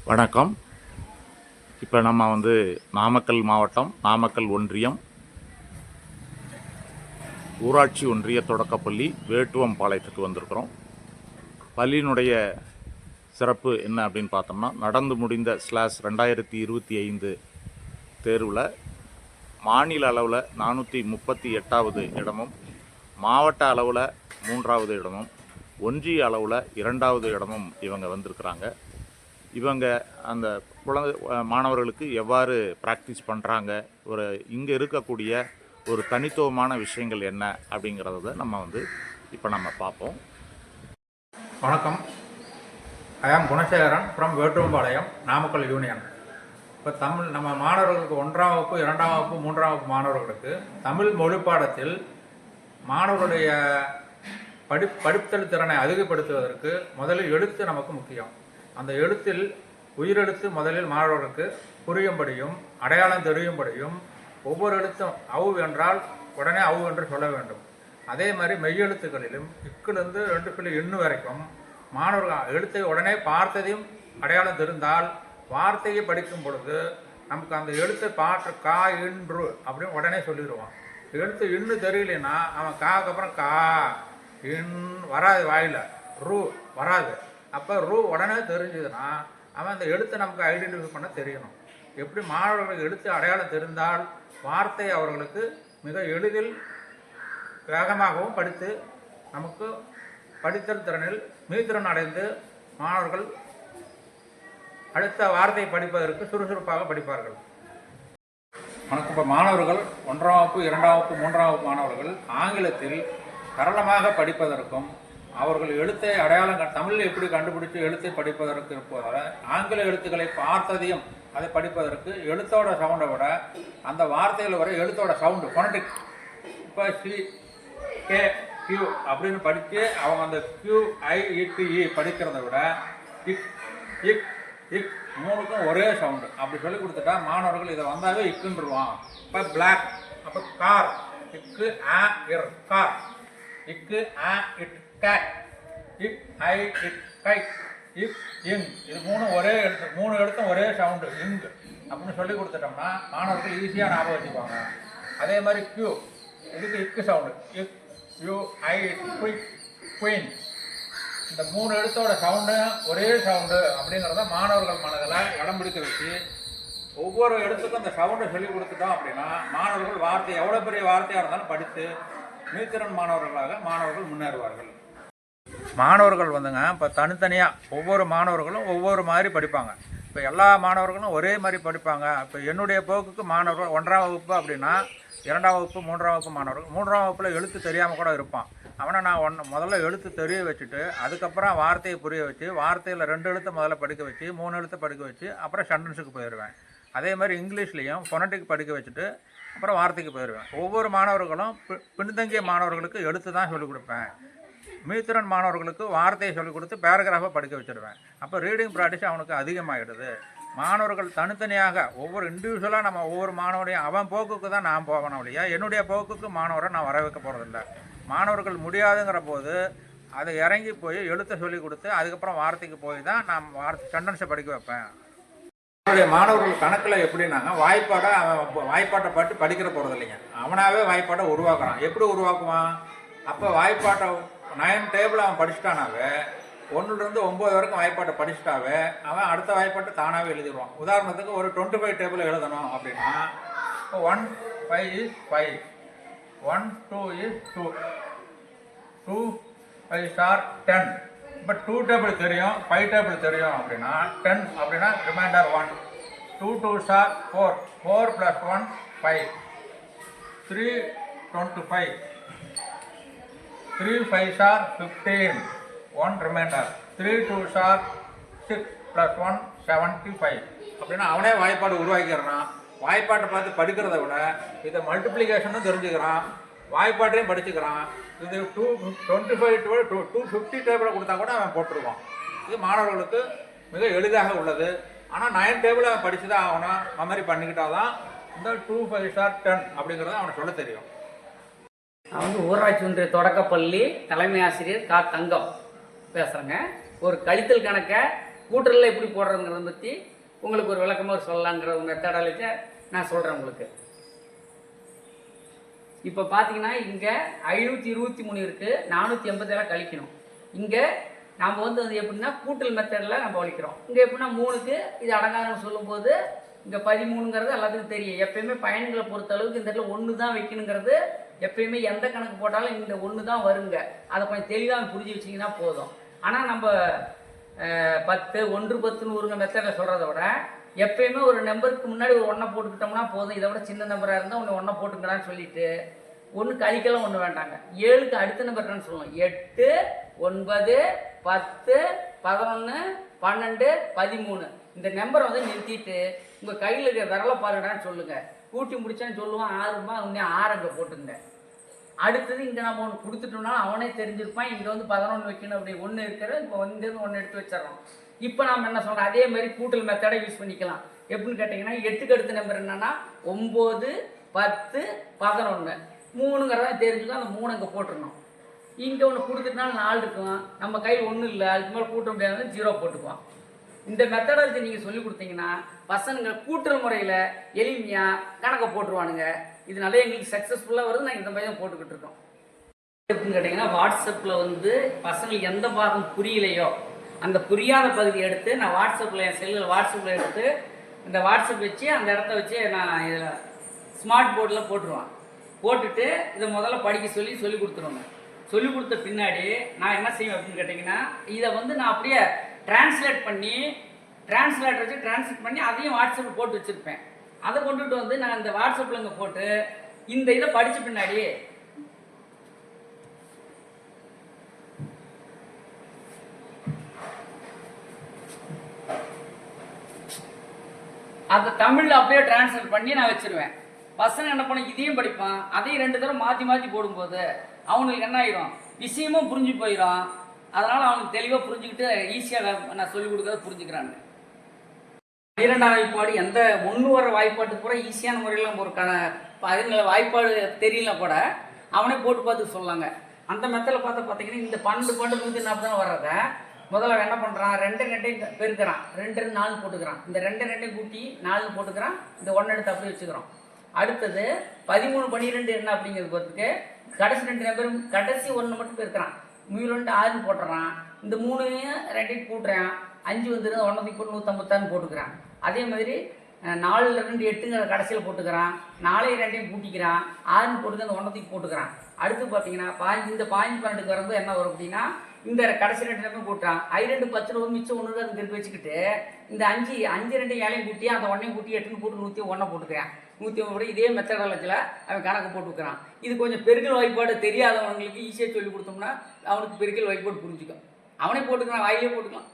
வணக்கம். இப்போ நம்ம நாமக்கல் மாவட்டம், நாமக்கல் ஒன்றியம், ஊராட்சி ஒன்றிய தொடக்கப்பள்ளி வேட்டுவம்பாளையத்துக்கு வந்திருக்கிறோம். பள்ளியினுடைய சிறப்பு என்ன அப்படின்னு பார்த்தோம்னா, நடந்து முடிந்த /2025 தேர்வில் மாநில அளவில் 438வது இடமும், மாவட்ட அளவில் 3வது இடமும், ஒன்றிய அளவில் 2வது இடமும் இவங்க வந்திருக்கிறாங்க. இவங்க அந்த மாணவர்களுக்கு எவ்வாறு ப்ராக்டிஸ் பண்ணுறாங்க, இங்கே இருக்கக்கூடிய ஒரு தனித்துவமான விஷயங்கள் என்ன அப்படிங்கிறத இப்போ நம்ம பார்ப்போம். வணக்கம். ஐ ஆம் குணசேகரன் ஃப்ரம் வேட்டுவம்பாளையம், நாமக்கல் யூனியன். இப்போ நம்ம மாணவர்களுக்கு 1ஆம் வகுப்பு, 2ஆம் வகுப்பு, 3ஆம் வகுப்பு மாணவர்களுக்கு தமிழ் மொழி பாடத்தில் மாணவர்களுடைய படித்தல் திறனை அதிகப்படுத்துவதற்கு முதலில் எழுத்து நமக்கு முக்கியம். அந்த எழுத்தில் உயிரெழுத்து முதலில் மாணவர்களுக்கு புரியும்படியும் அடையாளம் தெரியும்படியும், ஒவ்வொரு எழுத்தும் அவு என்றால் உடனே அவு என்று சொல்ல வேண்டும். அதே மாதிரி மெய்யெழுத்துக்களிலும் இக்கிலிருந்து 2 எண்ணு வரைக்கும் மாணவர்கள் எழுத்தை உடனே பார்த்ததையும் அடையாளம் தெரிந்தால் வார்த்தையை படிக்கும் பொழுது நமக்கு அந்த எழுத்தை பாட்டு கா இன்று அப்படின்னு உடனே சொல்லிடுவான். எழுத்து இன்னு தெரியலன்னா அவன் காக்கு அப்புறம் கா இன் வராது, வாயில் ரூ வராது. அப்போ ரூ உடனே தெரிஞ்சதுன்னா அவன் அந்த எழுத்தை நமக்கு ஐடென்டிஃபை பண்ண தெரியணும். எப்படி மாணவர்களுக்கு எழுத்து அடையாளம் தெரிந்தால் வார்த்தை அவர்களுக்கு மிக எளிதில் வேகமாகவும் படித்து நமக்கு படித்தல் திறனில் மீத்திறன் அடைந்து மாணவர்கள் அடுத்த வார்த்தையை படிப்பதற்கு சுறுசுறுப்பாக படிப்பார்கள். வணக்கம். இப்போ மாணவர்கள் 1ஆம் வகுப்பு, 2ஆம் வகுப்பு, 3ஆம் வகுப்பு மாணவர்கள் ஆங்கிலத்தில் சரளமாக படிப்பதற்கும் அவர்கள் எழுத்தை அடையாளம் தமிழில் எப்படி கண்டுபிடித்து எழுத்தை படிப்பதற்கு இருப்பதால் ஆங்கில எழுத்துக்களை பார்த்ததையும் அதை படிப்பதற்கு எழுத்தோட சவுண்டை விட அந்த வார்த்தையில் வர எழுத்தோட சவுண்டு ஃபோனடிக், இப்போ சி கே கியூ அப்படின்னு படித்து அவங்க அந்த கியூ ஐ இக்கு இ படிக்கிறத விட இக் இக் இக் மூணுக்கும் ஒரே சவுண்டு அப்படி சொல்லி கொடுத்துட்டா மாணவர்கள் இதை வந்தாவே இக்குன்றுவான். இப்போ பிளாக், அப்போ கார், இக்கு ஆ இர் கார், இக்கு ஆ இட் கேட், இக் ஐ இட் கைட், இக் இங், இது ஒரே எழுத்து, 3 எழுத்தும் ஒரே சவுண்டு இங் அப்படின்னு சொல்லி கொடுத்துட்டோம்னா மாணவர்கள் ஈஸியாக ஞாபகம் வச்சுப்பாங்க. அதே மாதிரி கியூ, இதுக்கு இக்கு சவுண்டு, இக் you I it quick queen, இந்த 3 எழுத்தோட சவுண்டு ஒரே சவுண்டு அப்படிங்கிறத மாணவர்கள் மனதில் இடம் பிடிக்க வச்சு ஒவ்வொரு எழுத்துக்கும் அந்த சவுண்டை சொல்லி கொடுத்துட்டோம் அப்படின்னா மாணவர்கள் வார்த்தை எவ்வளோ பெரிய வார்த்தையாக இருந்தாலும் படித்து மீத்திறன் மாணவர்களாக மாணவர்கள் முன்னேறுவார்கள். மாணவர்கள் இப்போ தனித்தனியாக ஒவ்வொரு மாணவர்களும் ஒவ்வொரு மாதிரி படிப்பாங்க. இப்போ எல்லா மாணவர்களும் ஒரே மாதிரி படிப்பாங்க. இப்போ என்னுடைய போக்குக்கு மாணவர்கள் 1ஆம் வகுப்பு அப்படின்னா 2ஆம் வகுப்பு, 3ஆம் வகுப்பு மாணவர்கள் 3ஆம் வகுப்பில் எழுத்து தெரியாமல் கூட இருப்பான். அவனை நான் முதல்ல எழுத்து தெரிய வச்சுட்டு அதுக்கப்புறம் வார்த்தையை புரிய வச்சு வார்த்தையில் 2 எழுத்து முதல்ல படிக்க வச்சு 3 எழுத்து படிக்க வச்சு அப்புறம் சென்டென்ஸுக்கு போயிடுவேன். அதே மாதிரி இங்கிலீஷ்லேயும் ஃபோனடிக் படிக்க வச்சுட்டு அப்புறம் வார்த்தைக்கு போயிடுவேன். ஒவ்வொரு மாணவர்களும் பின்தங்கிய மாணவர்களுக்கு எழுத்து தான் சொல்லிக் கொடுப்பேன். மீத்திறன் மாணவர்களுக்கு வார்த்தையை சொல்லிக் கொடுத்து பேராகிராஃபை படிக்க வச்சுடுவேன். அப்போ ரீடிங் ப்ராக்டிஸ் அவனுக்கு அதிகமாகிடுது. மாணவர்கள் தனித்தனியாக ஒவ்வொரு இண்டிவிஜுவலாக நம்ம ஒவ்வொரு மாணவரையும் அவன் போக்குக்கு தான் நான் போகணும் இல்லையா, என்னுடைய போக்குக்கு மாணவரை நான் வர வைக்க போகிறதில்ல. மாணவர்கள் முடியாதுங்கிற போது அதை இறங்கி போய் எழுத்தை சொல்லி கொடுத்து அதுக்கப்புறம் வார்த்தைக்கு போய் தான் நான் சென்டென்ஸை படிக்க வைப்பேன். என்னுடைய மாணவர்கள் கணக்கில் எப்படின்னாங்க, அவன் வாய்ப்பாட்டை பாட்டு படிக்கிற போகிறது இல்லைங்க, அவனாகவே வாய்ப்பாட்டை உருவாக்குறான். எப்படி உருவாக்குவான்? அப்போ வாய்ப்பாட்டை 9 டேபிள் அவன் படிச்சுட்டானாவே 1லேருந்து 9 வரைக்கும் வாய்ப்பாட்டை படிச்சுட்டாவே அவன் அடுத்த வாய்ப்பாட்டை தானாகவே எழுதிடுவான். உதாரணத்துக்கு ஒரு 25 டேபிள் எழுதணும் அப்படின்னா 1 5 is 5, 1 2 is 2, 2 5 are 10. இப்போ 2 டேபிள் தெரியும், 5 டேபிள் தெரியும் அப்படின்னா 10 அப்படின்னா reminder 1, 2 2s are 4, 4 + 1 5, 3 25, 3 5s are 15, 1 reminder, 3 2s are 6 + 1 75 அப்படின்னா அவனே வாய்ப்பாடு உருவாக்கிடுறான். வாய்ப்பாட்டை பார்த்து படிக்கிறத விட இதை மல்டிப்ளிகேஷனும் தெரிஞ்சுக்கிறான், வாய்ப்பாட்டையும் படிச்சுக்கிறான். இது 225 250 டேபிளை கொடுத்தா கூட அவன் போட்டுருவான். இது மாணவர்களுக்கு மிக எளிதாக உள்ளது. ஆனால் 9 டேபிளை அவன் படித்து தான் ஆகணும், மெமரி பண்ணிக்கிட்டா தான் இந்த 2 5s are 10 அப்படிங்கிறத அவனுக்கு சொல்ல தெரியும். நான் ஊராட்சி ஒன்றிய தொடக்கப்பள்ளி தலைமை ஆசிரியர் கா. தங்கம் பேசுகிறேங்க. ஒரு கழித்தல் கணக்கை கூட்டலில் எப்படி போடுறதுங்கிறத பற்றி உங்களுக்கு ஒரு விளக்கமாக சொல்லலாங்கிற உங்கள் மெத்தடாலஜி நான் சொல்கிறேன் உங்களுக்கு. இப்போ பார்த்தீங்கன்னா இங்கே 523 இருக்குது, 487 கழிக்கணும். இங்கே நாம் வந்து எப்படின்னா கூட்டல் மெத்தடில் நம்ம வலிக்கிறோம். இங்கே எப்படின்னா 3க்கு இது அடங்காதுன்னு சொல்லும்போது இங்கே 13ங்கிறது எல்லாத்துக்கும் தெரியும். எப்பயுமே பயன்களை பொறுத்த அளவுக்கு இந்த இடத்துல 1 தான் வைக்கணுங்கிறது எப்பயுமே எந்த கணக்கு போட்டாலும் இந்த 1 தான் வருங்க. அதை கொஞ்சம் தெளிவாக புரிஞ்சு வச்சிங்கன்னா போதும். ஆனால் நம்ம 10 1 10 100 மெத்தடில் சொல்கிறத விட எப்பயுமே ஒரு நம்பருக்கு முன்னாடி ஒரு 1 போட்டுக்கிட்டோம்னா போதும். இதை விட சின்ன நம்பராக இருந்தால் ஒன்று 1 போட்டுக்கலான்னு சொல்லிட்டு ஒன்று கழிக்கலாம் ஒன்று வேண்டாங்க. 7க்கு அடுத்த நம்பர் என்னன்னு சொல்லுவோம். 8 9 10 11 12 13 இந்த நம்பரை வந்து நிறுத்திட்டு உங்கள் கையில் இருக்கிற விரலை பாருங்கடான்னு சொல்லுங்கள். கூட்டி முடிச்சான்னு சொல்லுவான் 6மா உடனே 6 அங்கே போட்டுங்க. அடுத்தது இங்கே நம்ம ஒன்று கொடுத்துட்டோம்னா அவனே தெரிஞ்சிருப்பான். இங்கே வந்து 11 வைக்கணும் அப்படி ஒன்று இருக்கிற இப்போ வந்து 1 எடுத்து வச்சிடறோம். இப்போ நாம் என்ன சொல்கிறோம், அதே மாதிரி கூட்டல் மெத்தடை யூஸ் பண்ணிக்கலாம். எப்படின்னு கேட்டிங்கன்னா 8க்கு அடுத்த நம்பர் என்னென்னா 9 10 11 3ங்கிறத தெரிஞ்சுக்கோ. அந்த 3 அங்கே போட்டுருணும். இங்கே ஒன்று கொடுத்துட்டுனாலும் 4 இருக்கும். நம்ம கையில் ஒன்றும் இல்லை, அதுக்கு மேலே கூட்ட முடியாது, 0 போட்டுக்குவோம். இந்த மெத்தடாலஜி நீங்கள் சொல்லி கொடுத்தீங்கன்னா பசங்க கூட்டுற முறையில் எளிமையாக கணக்கை போட்டுருவானுங்க. இதனால எங்களுக்கு சக்ஸஸ்ஃபுல்லாக வருது. நாங்கள் இந்த மாதிரி தான் போட்டுக்கிட்டு இருக்கோம். எப்படின்னு கேட்டிங்கன்னா வாட்ஸ்அப்பில் வந்து பசங்களுக்கு எந்த பாகம் புரியலையோ அந்த புரியாத பகுதியை எடுத்து நான் வாட்ஸ்அப்பில் என் செல்லில் வாட்ஸ்அப்பில் எடுத்து இந்த வாட்ஸ்அப் வச்சு அந்த இடத்த வச்சு நான் இதில் ஸ்மார்ட் போர்டில் போட்டுருவேன். போட்டுட்டு இதை முதல்ல படிக்க சொல்லி கொடுத்துருவேங்க. சொல்லி கொடுத்த பின்னாடி நான் என்ன செய்வேன் அப்படின்னு கேட்டிங்கன்னா இதை வந்து நான் அப்படியே டிரான்ஸ்லேட் வச்சு டிரான்ஸ்லேட் பண்ணி அதையும் வாட்ஸ்அப்பில் போட்டு வச்சுருப்பேன். அதை கொண்டுட்டு வந்து நான் இந்த வாட்ஸ்அப்பில் இங்கே போட்டு இந்த இதை படித்த பின்னாடி அதை தமிழில் அப்படியே டிரான்ஸ்லேட் பண்ணி நான் வச்சுருவேன். பசங்க என்ன பண்ண இதையும் படிப்பான், அதையும் 2 தடவை மாற்றி போடும்போது அவனுக்கு என்ன ஆயிரும், விஷயமும் புரிஞ்சு போயிடும். அதனால் அவனுக்கு தெளிவாக புரிஞ்சுக்கிட்டு ஈஸியாக நான் சொல்லிக் கொடுக்கறத புரிஞ்சுக்கிறாங்க. 12ஆம் வாய்ப்பாடு எந்த 1 வர வாய்ப்பாட்டுக்கு கூட ஈஸியான முறையில் நம்ம ஒரு அதுங்களை வாய்ப்பாடு தெரியல கூட அவனே போட்டு பார்த்து சொல்லாங்க. அந்த மெத்தடில் பார்த்தீங்கன்னா இந்த 12 140 வர்றத முதல்ல என்ன பண்ணுறான், 2 2 பெருக்கிறான், 2 4 போட்டுக்கிறான். இந்த 2 2 கூட்டி 4 போட்டுக்கிறான். இந்த 1 எடுத்து அப்படி வச்சுக்கிறோம். அடுத்தது 13 12 என்ன அப்படிங்கிறது பார்த்துக்கு கடைசி 2 நம்பரும் கடைசி 1 மட்டும் பெருக்கிறான். 2 6 போட்டுறான். இந்த 3 2 கூட்டுறான். 5 வந்துடுது 1 போட்டு 156 போட்டுக்கிறான். அதே மாதிரி 4 2 8ங்கிற கடைசியில் போட்டுக்கிறான். 4 2 கூட்டிக்கிறான். 6 போட்டுக்க அந்த 1 போட்டுக்கிறான். அடுத்து பார்த்தீங்கன்னா இந்த 12 வரும்போது என்ன வரும் அப்படின்னா இந்த கடைசி 2 நம்பரும் கூட்டுறான். 2 10 மிச்சம் 1 தான் திருப்பி வச்சுக்கிட்டு இந்த 5 2 7 கூட்டி அந்த 1 கூட்டி 8 போட்டு 101 போட்டுக்கிறான். 101 போட்டு இதே மெத்தடாலஜியில் அவன் கணக்கு போட்டுக்கிறான். இது கொஞ்சம் பெருக்கல் வாய்ப்பாடு தெரியாதவங்களுக்கு ஈஸியாக சொல்லி கொடுத்தோம்னா அவனுக்கு பெருக்கல் வாய்ப்பாடு புரிஞ்சுக்கும். அவனே போட்டுக்கிறான், வாயிலே போட்டுக்கலாம்.